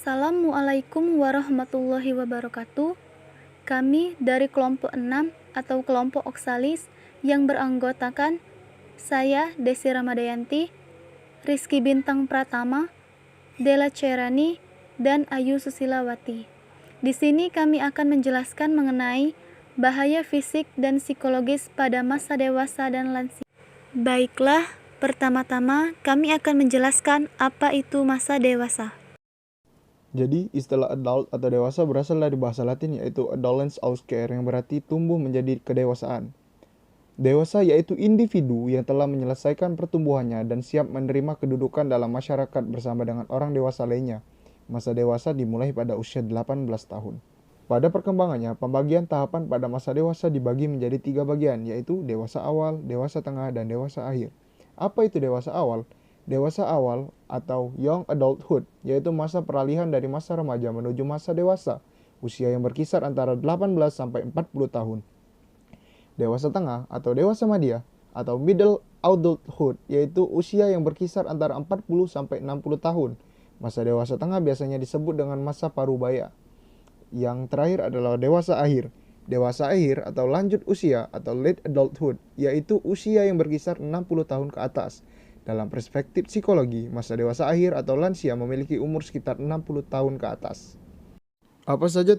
Assalamualaikum warahmatullahi wabarakatuh. Kami dari kelompok 6 atau kelompok Oksalis yang beranggotakan saya Desi Ramadayanti, Rizky Bintang Pratama, Della Cerani, dan Ayu Susilawati. Di sini kami akan menjelaskan mengenai bahaya fisik dan psikologis pada masa dewasa dan lansia. Baiklah, pertama-tama kami akan menjelaskan apa itu masa dewasa. Jadi, istilah adult atau dewasa berasal dari bahasa Latin yaitu adolescens auscare yang berarti tumbuh menjadi kedewasaan. Dewasa yaitu individu yang telah menyelesaikan pertumbuhannya dan siap menerima kedudukan dalam masyarakat bersama dengan orang dewasa lainnya. Masa dewasa dimulai pada usia 18 tahun. Pada perkembangannya, pembagian tahapan pada masa dewasa dibagi menjadi 3 bagian, yaitu dewasa awal, dewasa tengah, dan dewasa akhir. Apa itu dewasa awal? Dewasa awal atau young adulthood yaitu masa peralihan dari masa remaja menuju masa dewasa, usia yang berkisar antara 18 sampai 40 tahun. Dewasa tengah atau dewasa madya atau middle adulthood yaitu usia yang berkisar antara 40 sampai 60 tahun. Masa dewasa tengah biasanya disebut dengan masa parubaya. Yang terakhir adalah dewasa akhir. Dewasa akhir atau lanjut usia atau late adulthood yaitu usia yang berkisar 60 tahun ke atas. Dalam perspektif psikologi, masa dewasa akhir atau lansia memiliki umur sekitar 60 tahun ke atas. Apa saja?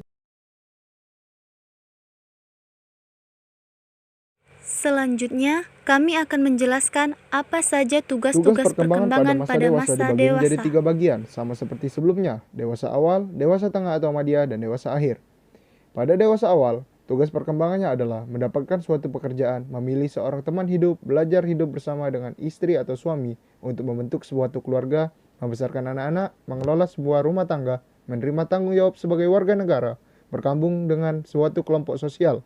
Selanjutnya, kami akan menjelaskan apa saja tugas-tugas perkembangan pada masa dibagi menjadi dewasa. 3 bagian, sama seperti sebelumnya, dewasa awal, dewasa tengah atau madya, dan dewasa akhir. Pada dewasa awal, tugas perkembangannya adalah mendapatkan suatu pekerjaan, memilih seorang teman hidup, belajar hidup bersama dengan istri atau suami untuk membentuk suatu keluarga, membesarkan anak-anak, mengelola sebuah rumah tangga, menerima tanggung jawab sebagai warga negara, bergabung dengan suatu kelompok sosial.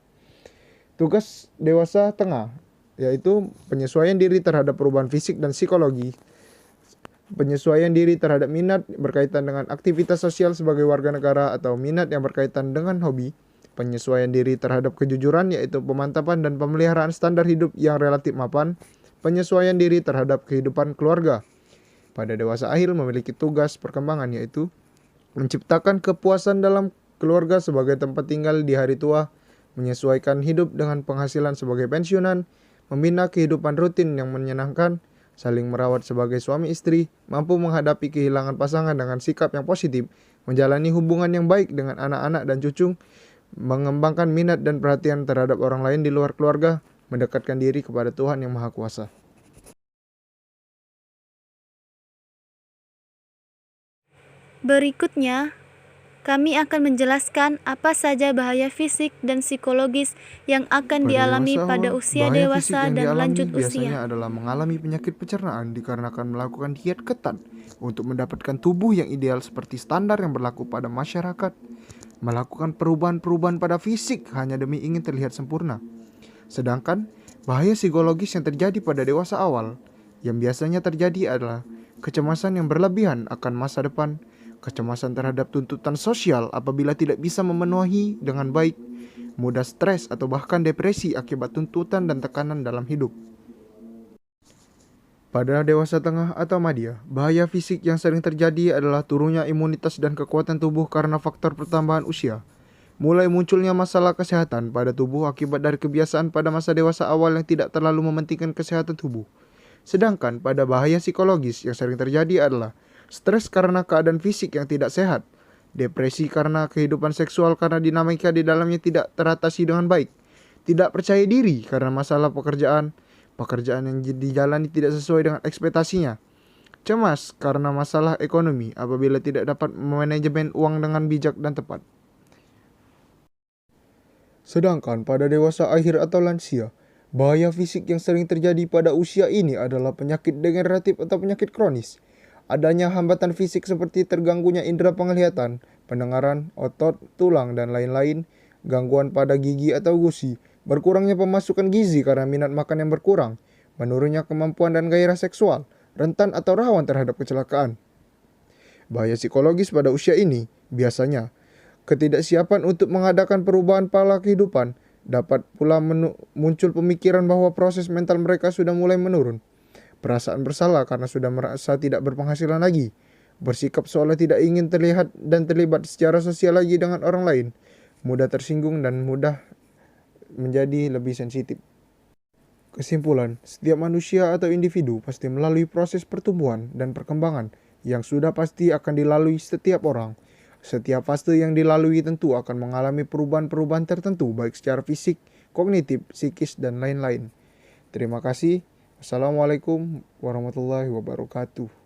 Tugas dewasa tengah yaitu penyesuaian diri terhadap perubahan fisik dan psikologi, penyesuaian diri terhadap minat berkaitan dengan aktivitas sosial sebagai warga negara atau minat yang berkaitan dengan hobi, penyesuaian diri terhadap kejujuran yaitu pemantapan dan pemeliharaan standar hidup yang relatif mapan, penyesuaian diri terhadap kehidupan keluarga. Pada dewasa akhir memiliki tugas perkembangan yaitu menciptakan kepuasan dalam keluarga sebagai tempat tinggal di hari tua, menyesuaikan hidup dengan penghasilan sebagai pensiunan, membina kehidupan rutin yang menyenangkan, saling merawat sebagai suami istri, mampu menghadapi kehilangan pasangan dengan sikap yang positif, menjalani hubungan yang baik dengan anak-anak dan cucu, mengembangkan minat dan perhatian terhadap orang lain di luar keluarga, mendekatkan diri kepada Tuhan Yang Maha Kuasa. Berikutnya, kami akan menjelaskan apa saja bahaya fisik dan psikologis yang akan dialami pada usia dewasa dan lanjut biasanya usia. adalah mengalami penyakit pencernaan dikarenakan melakukan diet ketat untuk mendapatkan tubuh yang ideal seperti standar yang berlaku pada masyarakat, melakukan perubahan-perubahan pada fisik hanya demi ingin terlihat sempurna. Sedangkan bahaya psikologis yang terjadi pada dewasa awal yang biasanya terjadi adalah kecemasan yang berlebihan akan masa depan, kecemasan terhadap tuntutan sosial apabila tidak bisa memenuhi dengan baik, mudah stres atau bahkan depresi akibat tuntutan dan tekanan dalam hidup. Pada dewasa tengah atau madya, bahaya fisik yang sering terjadi adalah turunnya imunitas dan kekuatan tubuh karena faktor pertambahan usia. Mulai munculnya masalah kesehatan pada tubuh akibat dari kebiasaan pada masa dewasa awal yang tidak terlalu mementingkan kesehatan tubuh. Sedangkan pada bahaya psikologis yang sering terjadi adalah stres karena keadaan fisik yang tidak sehat, depresi karena kehidupan seksual karena dinamika di dalamnya tidak teratasi dengan baik, tidak percaya diri karena masalah pekerjaan yang dijalani tidak sesuai dengan ekspektasinya, cemas karena masalah ekonomi apabila tidak dapat memanajemen uang dengan bijak dan tepat. Sedangkan pada dewasa akhir atau lansia, bahaya fisik yang sering terjadi pada usia ini adalah penyakit degeneratif atau penyakit kronis. Adanya hambatan fisik seperti terganggunya indera penglihatan, pendengaran, otot, tulang, dan lain-lain, gangguan pada gigi atau gusi, berkurangnya pemasukan gizi karena minat makan yang berkurang, menurunnya kemampuan dan gairah seksual, rentan atau rawan terhadap kecelakaan. Bahaya psikologis pada usia ini biasanya ketidaksiapan untuk mengadakan perubahan pola kehidupan, dapat pula muncul pemikiran bahwa proses mental mereka sudah mulai menurun. Perasaan bersalah karena sudah merasa tidak berpenghasilan lagi, bersikap seolah tidak ingin terlihat dan terlibat secara sosial lagi dengan orang lain, mudah tersinggung dan mudah menjadi lebih sensitif. Kesimpulan, setiap manusia atau individu pasti melalui proses pertumbuhan dan perkembangan yang sudah pasti akan dilalui setiap orang. Setiap fase yang dilalui tentu akan mengalami perubahan-perubahan tertentu baik secara fisik, kognitif, psikis, dan lain-lain. Terima kasih. Assalamualaikum warahmatullahi wabarakatuh.